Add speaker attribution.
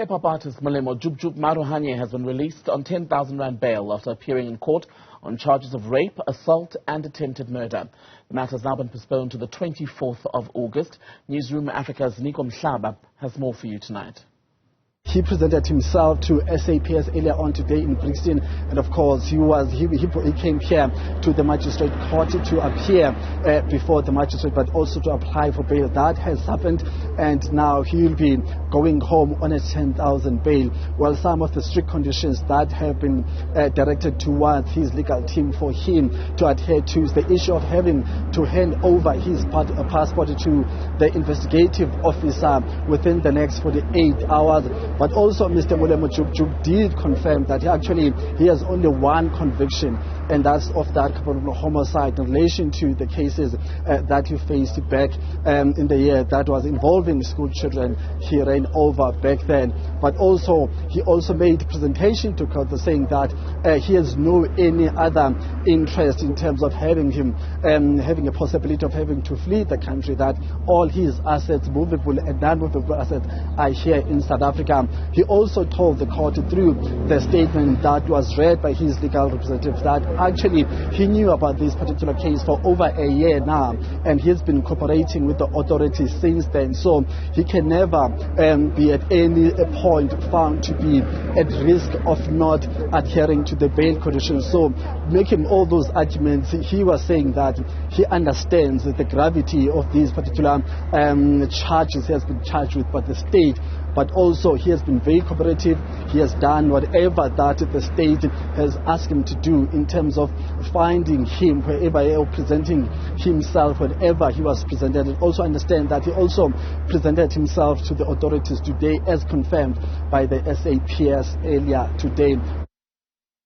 Speaker 1: Hip-hop artist Molemo Jub Jub Maarohanye has been released on 10,000 rand bail after appearing in court on charges of rape, assault and attempted murder. The matter has now been postponed to the 24th of August. Newzroom Afrika's Ziniko Mhlaba has more for you tonight.
Speaker 2: He presented himself to SAPS earlier on today in Brixton, and of course he came here to the magistrate court to appear before the magistrate, but also to apply for bail. That has happened, and now he will be going home on a 10,000 bail. Well, some of the strict conditions that have been directed towards his legal team for him to adhere to is the issue of having to hand over his passport to the investigative officer within the next 48 hours. But also Mr. Molemo Jub Jub did confirm that he has only one conviction, and that's of that culpable homicide in relation to the cases that he faced back in the year that was involving school children. He ran over back then. But also he also made a presentation to court saying that he has no any other interest in terms of having him having a possibility of having to flee the country, that all his assets, movable and non-movable assets, are here in South Africa. He also told the court through the statement that was read by his legal representative that actually he knew about this particular case for over a year now, and he's been cooperating with the authorities since then. So he can never be at any point found to be at risk of not adhering to the bail conditions. So making all those arguments, he was saying that he understands the gravity of these particular charges he has been charged with by the state, but also he has been very cooperative. He has done whatever that the state has asked him to do in terms of finding him wherever or presenting himself whenever he was presented. And also understand that he also presented himself to the authorities today as confirmed by the SAPS earlier today.